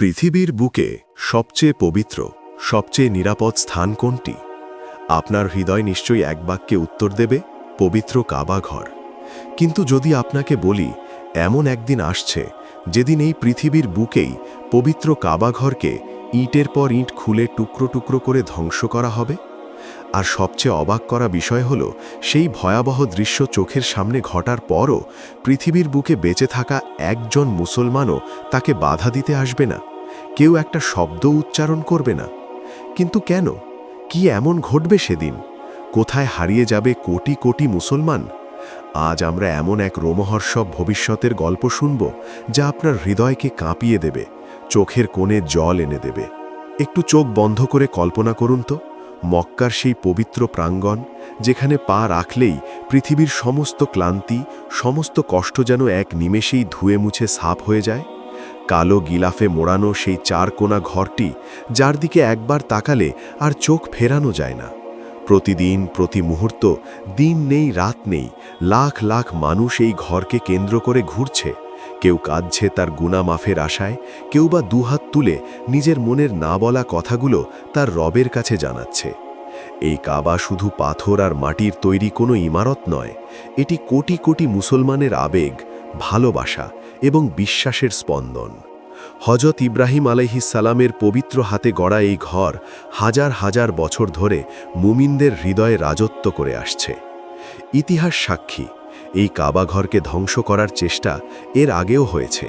পৃথিবীর বুকে সবচেয়ে পবিত্র সবচেয়ে নিরাপদ স্থান কোনটি? আপনার হৃদয় নিশ্চয়ই এক বাক্যে উত্তর দেবে, পবিত্র কাবা ঘর। কিন্তু যদি আপনাকে বলি এমন একদিন আসছে যেদিন এই পৃথিবীর বুকেই পবিত্র কাবা ঘরকে ইঁটের পর ইঁট খুলে টুকরো টুকরো করে ধ্বংস করা হবে, আর সবচেয়ে অবাক করা বিষয় হল সেই ভয়াবহ দৃশ্য চোখের সামনে ঘটার পরও পৃথিবীর বুকে বেঁচে থাকা একজন মুসলমানও তাকে বাধা দিতে আসবে না, কেউ একটা শব্দ উচ্চারণ করবে না। কিন্তু কেন? কি এমন ঘটবে সেদিন? কোথায় হারিয়ে যাবে কোটি কোটি মুসলমান? আজ আমরা এমন এক রোমহর্ষক ভবিষ্যতের গল্প শুনব যা আপনার হৃদয়কে কাঁপিয়ে দেবে, চোখের কোণে জল এনে দেবে। একটু চোখ বন্ধ করে কল্পনা করুন তো, মক্কার সেই পবিত্র প্রাঙ্গণ, যেখানে পা রাখলেই পৃথিবীর সমস্ত ক্লান্তি, সমস্ত কষ্ট যেন এক নিমেষেই ধুয়ে মুছে সাফ হয়ে যায়। কালো গিলাফে মোড়ানো সেই চারকোনা ঘরটি, যার দিকে একবার তাকালে আর চোখ ফেরানো যায় না। প্রতিদিন প্রতি মুহূর্ত, দিন নেই রাত নেই, লাখ লাখ মানুষ এই ঘরকে কেন্দ্র করে ঘুরছে। কেউ কাঁদছে তার গুনাহ মাফের আশায়, কেউ বা দুহাত তুলে নিজের মনের না বলা কথাগুলো তার রবের কাছে জানাচ্ছে। এই কাবা শুধু পাথর আর মাটির তৈরি কোনো ইমারত নয়, এটি কোটি কোটি মুসলমানের আবেগ, ভালোবাসা এবং বিশ্বাসের স্পন্দন। হজরত ইব্রাহিম আলাইহিস সালামের পবিত্র হাতে গড়া এই ঘর হাজার হাজার বছর ধরে মুমিনদের হৃদয়ে রাজত্ব করে আসছে। ইতিহাস সাক্ষী, এই কাবা ঘরকে ধ্বংস করার চেষ্টা এর আগেও হয়েছে।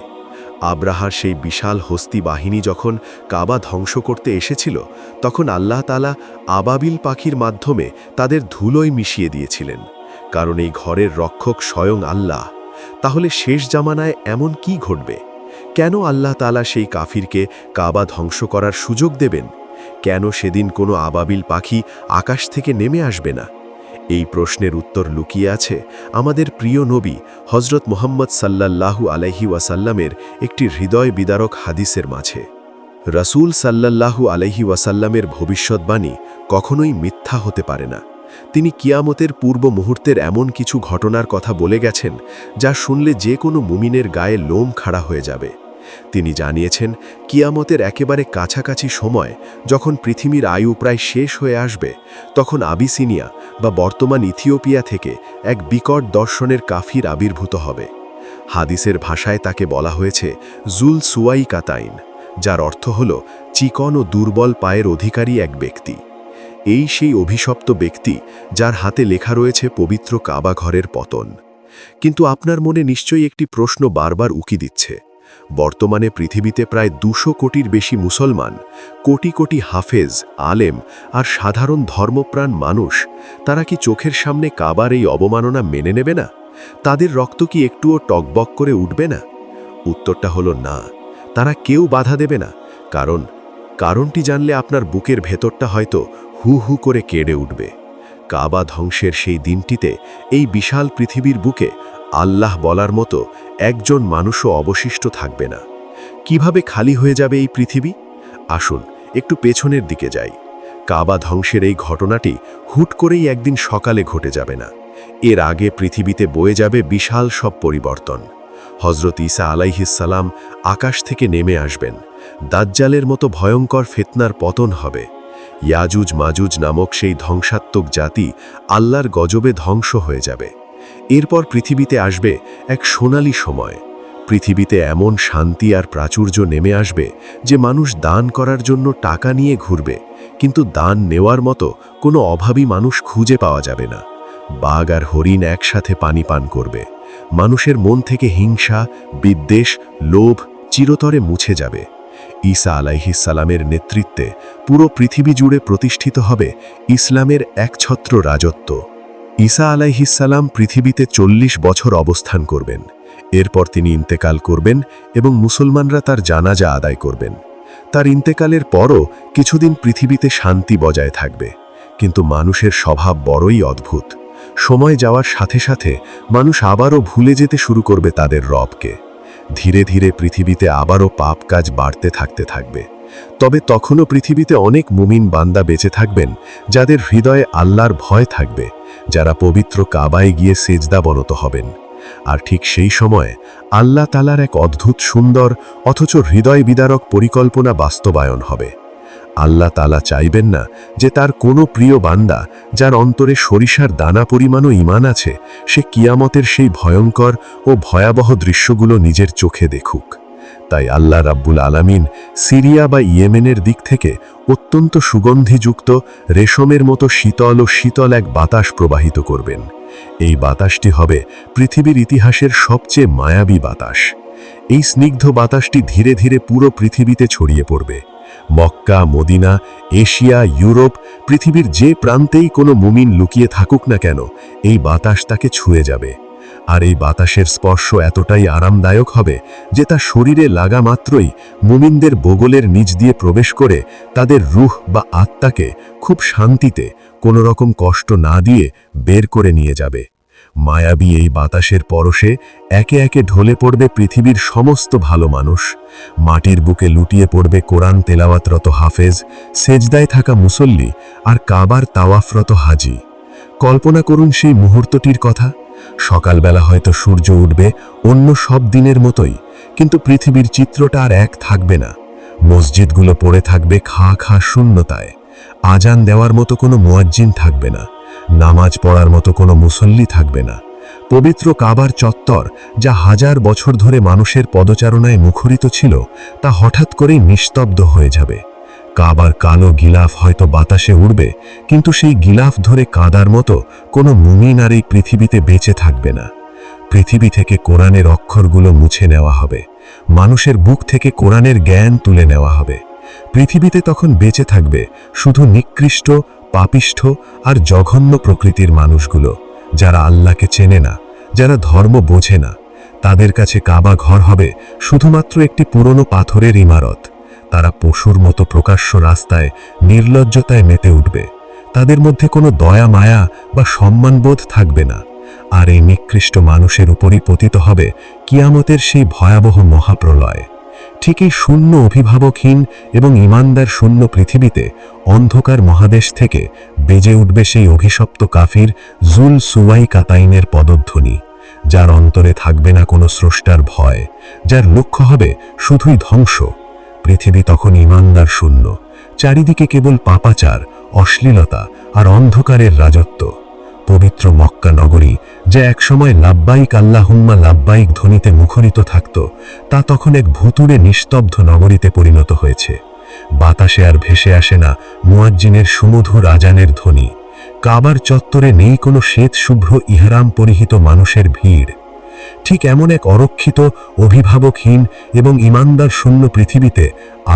আব্রাহার সেই বিশাল হস্তি বাহিনী যখন কাবা ধ্বংস করতে এসেছিল, তখন আল্লাহ তাআলা আবাবিল পাখির মাধ্যমে তাদের ধুলোয় মিশিয়ে দিয়েছিলেন, কারণ এই ঘরের রক্ষক স্বয়ং আল্লাহ। তাহলে শেষ জামানায় এমন কি ঘটবে? কেন আল্লাহ তাআলা সেই কাফিরকে কাবা ধ্বংস করার সুযোগ দেবেন? কেন সেদিন কোনো আবাবিল পাখি আকাশ থেকে নেমে আসবে না? এই প্রশ্নের উত্তর লুকিয়ে আছে আমাদের প্রিয় নবী হজরত মুহাম্মদ সাল্লাল্লাহু আলাইহি ওয়াসাল্লামের একটি হৃদয় বিদারক হাদিসের মাঝে। রাসূল সাল্লাল্লাহু আলাইহি ওয়াসাল্লামের ভবিষ্যৎবাণী কখনোই মিথ্যা হতে পারে না। তিনি কিয়ামতের পূর্ব মুহূর্তের এমন কিছু ঘটনার কথা বলে গেছেন যা শুনলে যে কোনো মুমিনের গায়ে লোম খাড়া হয়ে যাবে। তিনি জানিয়েছেন, কিয়ামতের একেবারে কাছাকাছি সময়, যখন পৃথিবীর আয়ু প্রায় শেষ হয়ে আসবে, তখন আবিসিনিয়া বা বর্তমান ইথিওপিয়া থেকে এক বিকট দর্শনের কাফির আবির্ভূত হবে। হাদিসের ভাষায় তাকে বলা হয়েছে জুল সুয়াই কাতাইন, যার অর্থ হল চিকন ও দুর্বল পায়ের অধিকারী এক ব্যক্তি। এই সেই অভিশপ্ত ব্যক্তি যার হাতে লেখা রয়েছে পবিত্র কাবা ঘরের পতন। কিন্তু আপনার মনে নিশ্চয়ই একটি প্রশ্ন বারবার উকি দিচ্ছে। বর্তমানে পৃথিবীতে প্রায় 200 কোটির বেশি মুসলমান, কোটি কোটি হাফেজ, আলেম আর সাধারণ ধর্মপ্রাণ মানুষ, তারা কি চোখের সামনে কাবার এই অবমাননা মেনে নেবে না? তাদের রক্ত কি একটুও টকবক করে উঠবে না? উত্তরটা হলো না, তারা কেউ বাধা দেবে না। কারণটি জানলে আপনার বুকের ভেতরটা হয়তো হু হু করে কেঁদে উঠবে। কাবা ধ্বংসের সেই দিনটিতে এই বিশাল পৃথিবীর বুকে আল্লাহ বলার মতো একজন মানুষও অবশিষ্ট থাকবে না। কিভাবে খালি হয়ে যাবে এই পৃথিবী? আসুন একটু পেছনের দিকে যাই। কাবা ধ্বংসের এই ঘটনাটি হুট করেই একদিন সকালে ঘটে যাবে না। এর আগে পৃথিবীতে বয়ে যাবে বিশাল সব পরিবর্তন। হজরত ঈসা আলাইহিস সালাম আকাশ থেকে নেমে আসবেন। দাজ্জালের মতো ভয়ঙ্কর ফিতনার পতন হবে। ইয়াজুজ মাজুজ নামক সেই ধ্বংসাত্মক জাতি আল্লাহর গজবে ধ্বংস হয়ে যাবে। এরপর পৃথিবীতে আসবে এক সোনালী সময়। পৃথিবীতে এমন শান্তি আর প্রাচুর্য নেমে আসবে যে মানুষ দান করার জন্য টাকা নিয়ে ঘুরবে, কিন্তু দান নেওয়ার মতো কোনো অভাবী মানুষ খুঁজে পাওয়া যাবে না। বাঘ আর হরিণ একসাথে পানি পান করবে। মানুষের মন থেকে হিংসা, বিদ্বেষ, লোভ চিরতরে মুছে যাবে। ঈসা আলাইহিস সালামের নেতৃত্বে পুরো পৃথিবী জুড়ে প্রতিষ্ঠিত হবে ইসলামের একছত্র রাজত্ব। ঈসা আলাইহিস সালাম পৃথিবীতে 40 বছর অবস্থান করবেন। এরপর তিনি ইন্তেকাল করবেন এবং মুসলমানরা তার জানাজা আদায় করবেন। তার ইন্তেকালের পরও কিছুদিন পৃথিবীতে শান্তি বজায় থাকবে, কিন্তু মানুষের স্বভাব বড়ই অদ্ভুত। সময় যাওয়ার সাথে সাথে মানুষ আবারও ভুলে যেতে শুরু করবে তাদের রবকে। ধীরে ধীরে পৃথিবীতে আবারও পাপ কাজ বাড়তে থাকবে। তবে তখনও পৃথিবীতে অনেক মুমিন বান্দা বেঁচে থাকবেন, যাদের হৃদয়ে আল্লাহর ভয় থাকবে, যারা পবিত্র কাবায় গিয়ে সেজদাবনত হবেন। আর ঠিক সেই সময়ে আল্লাহ তাআলার এক অদ্ভুত সুন্দর অথচ হৃদয় বিদারক পরিকল্পনা বাস্তবায়ন হবে। আল্লাহ তাআলা চাইবেন না যে তার কোনো প্রিয় বান্দা, যার অন্তরে সরিষার দানা পরিমাণও ঈমান আছে, সে কিয়ামতের সেই ভয়ঙ্কর ও ভয়াবহ দৃশ্যগুলো নিজের চোখে দেখুক। তাই আল্লাহ রাব্বুল আলামিন সিরিয়া বা ইয়েমেনের দিক থেকে অত্যন্ত সুগন্ধিযুক্ত রেশমের মতো শীতল এক বাতাস প্রবাহিত করবেন। এই বাতাসটি হবে পৃথিবীর ইতিহাসের সবচেয়ে মায়াবী বাতাস। এই স্নিগ্ধ বাতাসটি ধীরে ধীরে পুরো পৃথিবীতে ছড়িয়ে পড়বে। মক্কা, মদিনা, এশিয়া, ইউরোপ, পৃথিবীর যে প্রান্তেই কোনো মুমিন লুকিয়ে থাকুক না কেন, এই বাতাস তাকে ছুঁয়ে যাবে। আর এই বাতাসের স্পর্শ এতটাই আরামদায়ক হবে যে তা শরীরে লাগা মাত্রই মুমিনদের বগলের নিচ দিয়ে প্রবেশ করে তাদের রূহ বা আত্মাকে খুব শান্তিতে, কোনো রকম কষ্ট না দিয়ে বের করে নিয়ে যাবে। মায়াবী এই বাতাসের পরশে একে একে ঢলে পড়বে পৃথিবীর সমস্ত ভালো মানুষ। মাটির বুকে লুটিয়ে পড়বে কোরআন তেলাওয়াতরত হাফেজ, সেজদায় থাকা মুসল্লি আর কাবার তাওয়াফরত হাজি। কল্পনা করুন সেই মুহূর্তটির কথা। সকালবেলা হয়তো সূর্য উঠবে অন্য সব দিনের মতোই, কিন্তু পৃথিবীর চিত্রটা আর এক থাকবে না। মসজিদগুলো পড়ে থাকবে খা খা শূন্যতায়। আজান দেওয়ার মতো কোনো মুয়াজ্জিন থাকবে না, নামাজ পড়ার মতো কোনো মুসল্লি থাকবে না। পবিত্র কাবার চত্বর, যা হাজার বছর ধরে মানুষের পদচারণায় মুখরিত ছিল, তা হঠাৎ করেই নিস্তব্ধ হয়ে যাবে। কাবার কালো গিলাফ হয়তো বাতাসে উড়বে, কিন্তু সেই গিলাফ ধরে কাঁদার মতো কোনো মুমিন আর এই পৃথিবীতে বেঁচে থাকবে না। পৃথিবী থেকে কোরআনের অক্ষরগুলো মুছে নেওয়া হবে, মানুষের বুক থেকে কোরআনের জ্ঞান তুলে নেওয়া হবে। পৃথিবীতে তখন বেঁচে থাকবে শুধু নিকৃষ্ট, পাপিষ্ঠ আর জঘন্য প্রকৃতির মানুষগুলো, যারা আল্লাহকে চেনে না, যারা ধর্ম বোঝে না। তাদের কাছে কাবা ঘর হবে শুধুমাত্র একটি পুরনো পাথরের ইমারত। তারা পশুর মতো প্রকাশ্য রাস্তায় নির্লজ্জতায় মেতে উঠবে। তাদের মধ্যে কোনো দয়া, মায়া বা সম্মানবোধ থাকবে না। আর এই নিকৃষ্ট মানুষের উপরই পতিত হবে কিয়ামতের সেই ভয়াবহ মহাপ্রলয়। ঠিক এই শূন্য, অভিভাবকহীন এবং ঈমানদার শূন্য পৃথিবীতে অন্ধকার মহাদেশ থেকে বেজে উঠবে সেই অভিশপ্ত কাফির জুল সুওয়াই কাতাইনের পদধ্বনি, যার অন্তরে থাকবে না কোনো স্রষ্টার ভয়, যার লক্ষ্য হবে শুধুই ধ্বংস। পৃথিবী তখন ঈমানদার শূন্য, চারিদিকে কেবল পাপাচার, অশ্লীলতা আর অন্ধকারের রাজত্ব। পবিত্র মক্কা নগরী, যা একসময় লাব্বাইক আল্লাহুম্মা লাব্বাইক ধ্বনিতে মুখরিত থাকত, তা তখন এক ভুতুড়ে নিস্তব্ধ নগরীতে পরিণত হয়েছে। বাতাসে আর ভেসে আসে না মুয়াজ্জিনের সুমধুর আজানের ধ্বনি। কাবার চত্বরে নেই কোনো শ্বেত শুভ্র ইহরাম পরিহিত মানুষের ভিড়। ঠিক এমন এক অরক্ষিত, অভিভাবকহীন এবং ঈমানদার শূন্য পৃথিবীতে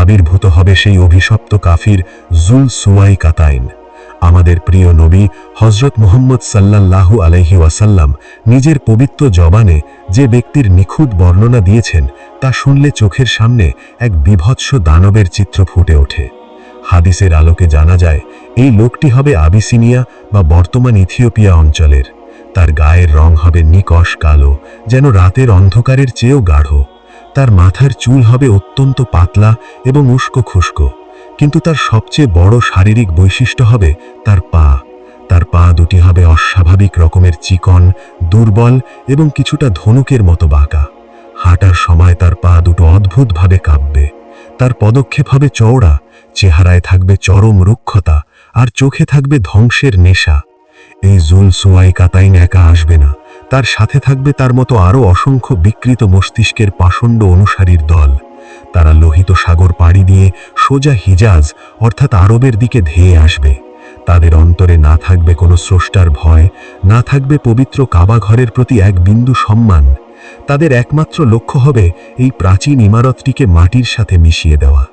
আবির্ভূত হবে সেই অভিশপ্ত কাফির জুল সুওয়াই কাতাইন। আমাদের প্রিয় নবী হযরত মুহাম্মদ সাল্লাল্লাহু আলাইহি ওয়াসাল্লাম নিজের পবিত্র জবানে যে ব্যক্তির নিখুঁত বর্ণনা দিয়েছেন, তা শুনলে চোখের সামনে এক বিভৎস দানবের চিত্র ফুটে ওঠে। হাদিসের আলোকে জানা যায়, এই লোকটি হবে আবিসিনিয়া বা বর্তমান ইথিওপিয়া অঞ্চলের। তার গায়ের রং হবে নিকশ কালো, যেন রাতের অন্ধকারের চেয়েও গাঢ়। তার মাথার চুল হবে অত্যন্ত পাতলা এবং উস্কো খুস্কো, কিন্তু তার সবচেয়ে বড় শারীরিক বৈশিষ্ট্য হবে তার পা। তার পা দুটি হবে অস্বাভাবিক রকমের চিকন, দুর্বল এবং কিছুটা ধনুকের মতো বাঁকা। হাঁটার সময় তার পা দুটো অদ্ভুতভাবে কাঁপবে। তার পদক্ষেপ হবে চওড়া, চেহারায় থাকবে চরম রুক্ষতা আর চোখে থাকবে ধ্বংসের নেশা। এই জুল সুওয়াই কাতাইন একা আসবে না, তার সাথে থাকবে তার মতো আরও অসংখ্য বিকৃত মস্তিষ্কের পাষণ্ড অনুসারীর দল। তারা লোহিত সাগর পাড়ি দিয়ে সোজা হিজাজ অর্থাৎ আরবের দিকে ধেয়ে আসবে। তাদের অন্তরে না থাকবে কোনো স্রষ্টার ভয়, না থাকবে পবিত্র কাবা ঘরের প্রতি এক বিন্দু সম্মান। তাদের একমাত্র লক্ষ্য হবে এই প্রাচীন ইমারতটিকে মাটির সাথে মিশিয়ে দেওয়া।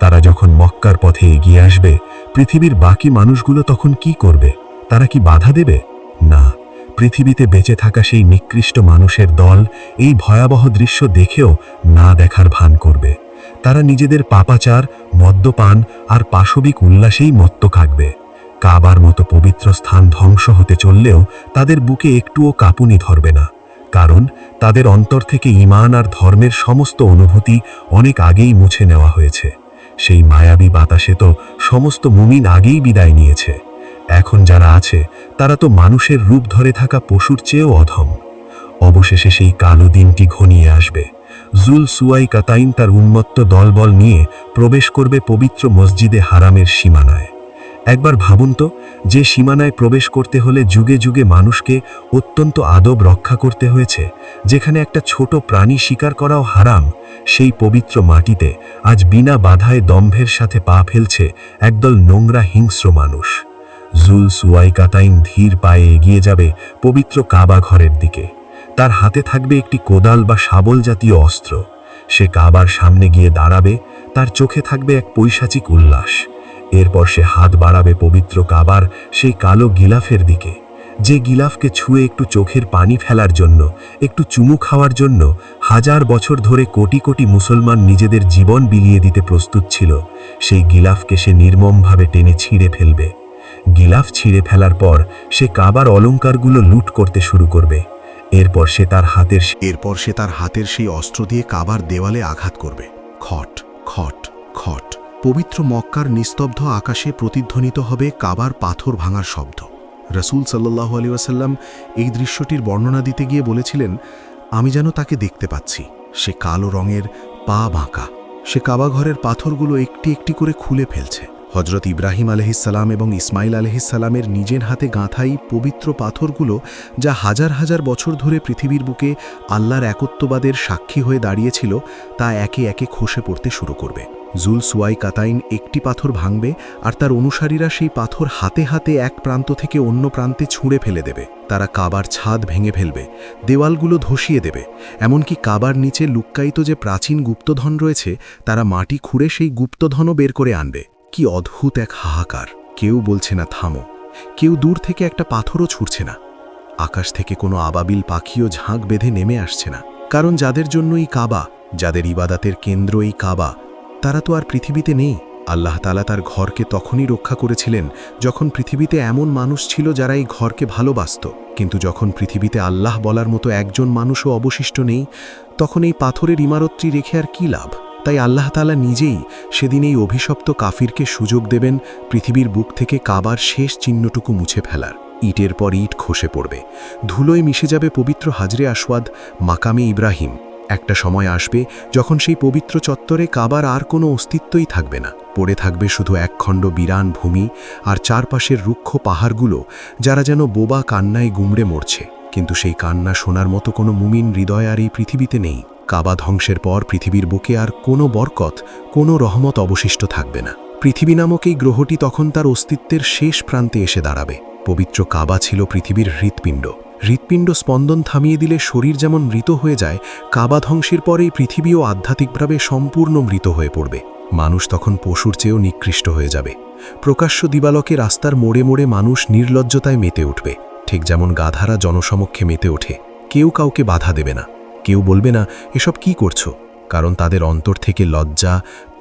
তারা যখন মক্কার পথে এগিয়ে আসবে, পৃথিবীর বাকি মানুষগুলো তখন কি করবে? তারা কি বাধা দেবে? না, পৃথিবীতে বেঁচে থাকা সেই নিকৃষ্ট মানুষের দল এই ভয়াবহ দৃশ্য দেখেও না দেখার ভান করবে। তারা নিজেদের পাপাচার, মদ্যপান আর পাশবিক উল্লাসেই মত্ত থাকবে। কাবার মতো পবিত্র স্থান ধ্বংস হতে চললেও তাদের বুকে একটুও কাঁপুনি ধরবে না, কারণ তাদের অন্তর থেকে ঈমান আর ধর্মের সমস্ত অনুভূতি অনেক আগেই মুছে নেওয়া হয়েছে। সেই মায়াবী বাতাসে তো সমস্ত মুমিন আগেই বিদায় নিয়েছে। এখন যারা আছে তারা তো মানুষের রূপ ধরে থাকা পশুর চেয়েও অধম। অবশেষে সেই কালো দিনটি ঘনিয়ে আসবে। জুল সুয়াই কাতাইন তার উন্মত্ত দলবল নিয়ে প্রবেশ করবে পবিত্র মসজিদে হারামের সীমানায়। একবার ভাবুন তো, যে সীমানায় প্রবেশ করতে হলে যুগে যুগে মানুষকে অত্যন্ত আদব রক্ষা করতে হয়েছে, যেখানে একটা ছোট প্রাণী শিকার করাও হারাম, সেই পবিত্র মাটিতে আজ বিনা বাধায় দম্ভের সাথে পা ফেলছে একদল নোংরা হিংস্র মানুষ। জুল সুয়াই কাতাইন ধীর পায়ে এগিয়ে যাবে পবিত্র কাবা ঘরের দিকে। তার হাতে থাকবে একটি কোদাল বা শাবল জাতীয় অস্ত্র। সে কাবার সামনে গিয়ে দাঁড়াবে, তার চোখে থাকবে এক পৈশাচিক উল্লাস। এরপর সে হাত বাড়াবে পবিত্র কাবার সেই কালো গিলাফের দিকে, যে গিলাফকে ছুঁয়ে একটু চোখের পানি ফেলার জন্য, একটু চুমু খাওয়ার জন্য হাজার বছর ধরে কোটি কোটি মুসলমান নিজেদের জীবন বিলিয়ে দিতে প্রস্তুত ছিল। সেই গিলাফকে সে নির্মমভাবে টেনে ছিঁড়ে ফেলবে। গিলাফ ছিঁড়ে ফেলার পর সে কাবার অলংকারগুলো লুট করতে শুরু করবে। এরপর সে তার হাতের সেই অস্ত্র দিয়ে কাবার দেওয়ালে আঘাত করবে। খট খট খট। পবিত্র মক্কার নিস্তব্ধ আকাশে প্রতিধ্বনিত হবে কাবার পাথর ভাঙার শব্দ। রাসূল সাল্লাল্লাহু আলাইহি ওয়াসাল্লাম এই দৃশ্যটির বর্ণনা দিতে গিয়ে বলেছিলেন, আমি যেন তাকে দেখতে পাচ্ছি। সে কালো রঙের, পা বাঁকা। সে কাবা ঘরের পাথরগুলো একটি একটি করে খুলে ফেলছে। হজরত ইব্রাহিম আলাইহিসসালাম এবং ইসমাইল আলাইহিসসালামের নিজের হাতে গাঁথাই পবিত্র পাথরগুলো, যা হাজার হাজার বছর ধরে পৃথিবীর বুকে আল্লাহর একত্ববাদের সাক্ষী হয়ে দাঁড়িয়েছিল, তা একে একে খসে পড়তে শুরু করবে। জুল সুয়াই কাতাইন একটি পাথর ভাঙবে, আর তার অনুসারীরা সেই পাথর হাতে হাতে এক প্রান্ত থেকে অন্য প্রান্তে ছুঁড়ে ফেলে দেবে। তারা কাবার ছাদ ভেঙে ফেলবে, দেওয়ালগুলো ধসিয়ে দেবে, এমনকি কাবার নিচে লুক্কায়িত যে প্রাচীন গুপ্তধন রয়েছে, তারা মাটি খুঁড়ে সেই গুপ্তধনও বের করে আনবে। কি অদ্ভুত এক হাহাকার! কেউ বলছে না থামো, কেউ দূর থেকে একটা পাথরও ছুঁড়ছে না, আকাশ থেকে কোনো আবাবিল পাখিও ঝাঁক বেঁধে নেমে আসছে না। কারণ যাদের জন্য এই কাবা, যাদের ইবাদাতের কেন্দ্র এই কাবা, তারা তো আর পৃথিবীতে নেই। আল্লাহ তাআলা তার ঘরকে তখনই রক্ষা করেছিলেন যখন পৃথিবীতে এমন মানুষ ছিল যারা এই ঘরকে ভালোবাসত। কিন্তু যখন পৃথিবীতে আল্লাহ বলার মতো একজন মানুষও অবশিষ্ট নেই, তখন এই পাথরের ইমারতটি রেখে আর কী লাভ? তাই আল্লাহ তাআলা নিজেই সেদিন এই অভিশপ্ত কাফিরকে সুযোগ দেবেন পৃথিবীর বুক থেকে কাবার শেষ চিহ্নটুকু মুছে ফেলার। ইটের পর ইট খসে পড়বে, ধুলোয় মিশে যাবে পবিত্র হাজরে আসওয়াদ, মাকামে ইব্রাহিম। একটা সময় আসবে যখন সেই পবিত্র চত্বরে কাবার আর কোনো অস্তিত্বই থাকবে না। পড়ে থাকবে শুধু একখণ্ড বিরান ভূমি আর চারপাশের রুক্ষ পাহাড়গুলো, যারা যেন বোবা কান্নায় গুমড়ে মরছে। কিন্তু সেই কান্না শোনার মতো কোনো মুমিন হৃদয় আর এই পৃথিবীতে নেই। কাবা ধ্বংসের পর পৃথিবীর বুকে আর কোনো বরকত, কোনো রহমত অবশিষ্ট থাকবে না। পৃথিবী নামক এই গ্রহটি তখন তার অস্তিত্বের শেষ প্রান্তে এসে দাঁড়াবে। পবিত্র কাবা ছিল পৃথিবীর হৃৎপিণ্ড। হৃৎপিণ্ড স্পন্দন থামিয়ে দিলে শরীর যেমন মৃত হয়ে যায়, কাবা ধ্বংসের পরেই পৃথিবীও আধ্যাত্মিকভাবে সম্পূর্ণ মৃত হয়ে পড়বে। মানুষ তখন পশুর চেয়েও নিকৃষ্ট হয়ে যাবে। প্রকাশ্য দিবালকে রাস্তার মোড়ে মোড়ে মানুষ নির্লজ্জতায় মেতে উঠবে, ঠিক যেমন গাধারা জনসমক্ষে মেতে ওঠে। কেউ কাউকে বাধা দেবে না, কেউ বলবে না এসব কি করছো, কারণ তাদের অন্তর থেকে লজ্জা,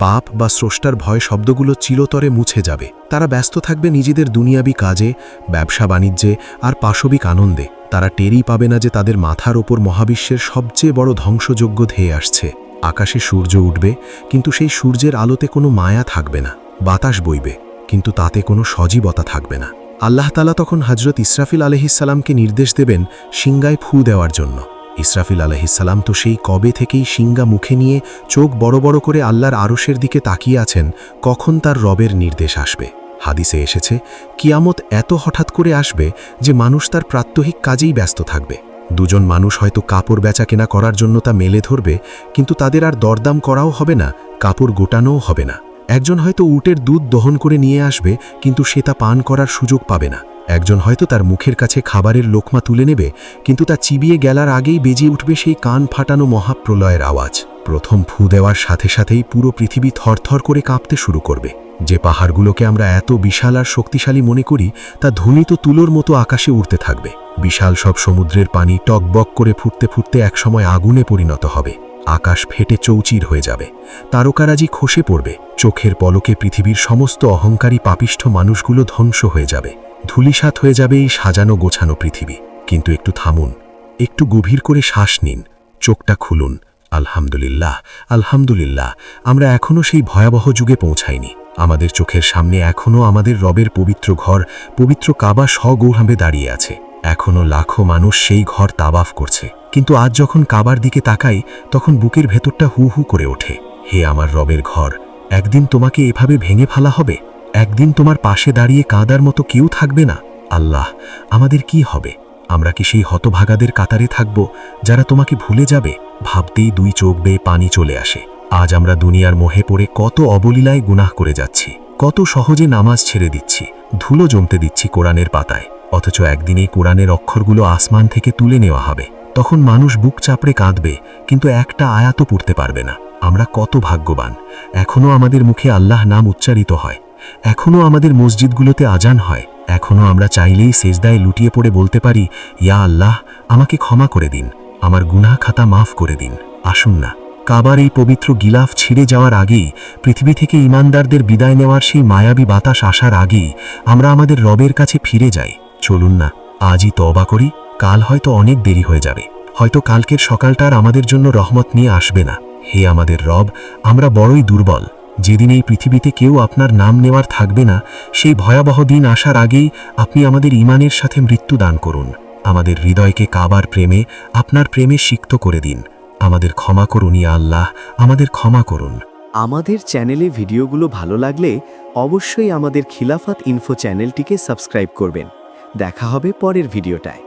পাপ বা স্রষ্টার ভয় শব্দগুলো চিরতরে মুছে যাবে। তারা ব্যস্ত থাকবে নিজেদের দুনিয়াবি কাজে, ব্যবসা বাণিজ্যে আর পাশবিক আনন্দে। তারা টেরই পাবে না যে তাদের মাথার ওপর মহাবিশ্বের সবচেয়ে বড় ধ্বংসযজ্ঞ ধেয়ে আসছে। আকাশে সূর্য উঠবে, কিন্তু সেই সূর্যের আলোতে কোনো মায়া থাকবে না। বাতাস বইবে, কিন্তু তাতে কোনো সজীবতা থাকবে না। আল্লাহ তাআলা তখন হযরত ইসরাফিল আলাইহিসসালামকে নির্দেশ দেবেন সিংগায় ফু দেওয়ার জন্য। ইসরাফিল আলাইহিসসালাম তো সেই কবে থেকেই সিংগা মুখে নিয়ে চোখ বড় বড় করে আল্লাহর আরশের দিকে তাকিয়ে আছেন, কখন তার রবের নির্দেশ আসবে। হাদিসে এসেছে, কিয়ামত এত হঠাৎ করে আসবে যে মানুষ তার প্রাত্যহিক কাজেই ব্যস্ত থাকবে। দুজন মানুষ হয়তো কাপড় বেচা কেনা করার জন্য তা মেলে ধরবে, কিন্তু তাদের আর দরদাম করাও হবে না, কাপড় গোটানোও হবে না। একজন হয়তো উটের দুধ দহন করে নিয়ে আসবে, কিন্তু সে তা পান করার সুযোগ পাবে না। একজন হয়তো তার মুখের কাছে খাবারের লোকমা তুলে নেবে, কিন্তু তা চিবিয়ে গেলার আগেই বেজে উঠবে সেই কান ফাটানো মহাপ্রলয়ের আওয়াজ। প্রথম ফু দেওয়ার সাথে সাথেই পুরো পৃথিবী থরথর করে কাঁপতে শুরু করবে। যে পাহাড়গুলোকে আমরা এত বিশাল আর শক্তিশালী মনে করি, তা ধ্বনিত তুলোর মতো আকাশে উড়তে থাকবে। বিশাল সব সমুদ্রের পানি টকবক করে ফুটতে ফুটতে একসময় আগুনে পরিণত হবে। আকাশ ফেটে চৌচির হয়ে যাবে, তারকারাজি খসে পড়বে। চোখের পলকে পৃথিবীর সমস্ত অহংকারী পাপিষ্ঠ মানুষগুলো ধ্বংস হয়ে যাবে। ধূলিসাৎ হয়ে যাবে এই সাজানো গোছানো পৃথিবী। কিন্তু একটু থামুন, একটু গভীর করে শ্বাস নিন, চোখটা খুলুন। আলহামদুলিল্লাহ, আলহামদুলিল্লাহ, আমরা এখনও সেই ভয়াবহ যুগে পৌঁছাইনি। আমাদের চোখের সামনে এখনও আমাদের রবের পবিত্র ঘর, পবিত্র কাবা সগৌরবে দাঁড়িয়ে আছে। এখনও লাখো মানুষ সেই ঘর তাওয়াফ করছে। কিন্তু আজ যখন কাবার দিকে তাকাই তখন বুকের ভেতরটা হু হু করে ওঠে। হে আমার রবের ঘর, একদিন তোমাকে এভাবে ভেঙে ফেলা হবে, একদিন তোমার পাশে দাঁড়িয়ে কাঁদার মতো কেউ থাকবে না। আল্লাহ, আমাদের কি হবে? আমরা কি সেই হতভাগাদের কাতারে থাকব যারা তোমাকে ভুলে যাবে? ভাবতেই দুই চোখ বেয়ে পানি চলে আসে। আজ আমরা দুনিয়ার মোহে পড়ে কত অবলীলায় গুনাহ করে যাচ্ছি, কত সহজে নামাজ ছেড়ে দিচ্ছি, ধুলো জমতে দিচ্ছি কোরআনের পাতায়। অথচ একদিন এই কোরআনের অক্ষরগুলো আসমান থেকে তুলে নেওয়া হবে, তখন মানুষ বুক চাপড়ে কাঁদবে, কিন্তু একটা আয়াতও পড়তে পারবে না। আমরা কত ভাগ্যবান, এখনও আমাদের মুখে আল্লাহ নাম উচ্চারিত হয়, এখনও আমাদের মসজিদগুলোতে আজান হয়, এখনও আমরা চাইলেই সেজদায় লুটিয়ে পড়ে বলতে পারি, ইয়া আল্লাহ, আমাকে ক্ষমা করে দিন, আমার গুনাহ খাতা মাফ করে দিন। আসুন না, কাবার এই পবিত্র গিলাফ ছিঁড়ে যাওয়ার আগেই, পৃথিবী থেকে ঈমানদারদের বিদায় নেওয়ার সেই মায়াবী বাতাস আসার আগেই আমরা আমাদের রবের কাছে ফিরে যাই। চলুন না, আজই তওবা করি। কাল হয়তো অনেক দেরি হয়ে যাবে, হয়তো কালকের সকালটা আর আমাদের জন্য রহমত নিয়ে আসবে না। হে আমাদের রব, আমরা বড়ই দুর্বল। যেদিন এই পৃথিবীতে কেউ আপনার নাম নেওয়ার থাকবে না, সেই ভয়াবহ দিন আসার আগেই আপনি আমাদের ঈমানের সাথে মৃত্যু দান করুন। আমাদের হৃদয়কে কাবার প্রেমে, আপনার প্রেমে সিক্ত করে দিন। আমাদের ক্ষমা করুন ইয়া আল্লাহ, আমাদের ক্ষমা করুন। আমাদের চ্যানেলে ভিডিওগুলো ভালো লাগলে অবশ্যই আমাদের খিলাফত ইনফো চ্যানেলটিকে সাবস্ক্রাইব করবেন। দেখা হবে পরের ভিডিওটায়।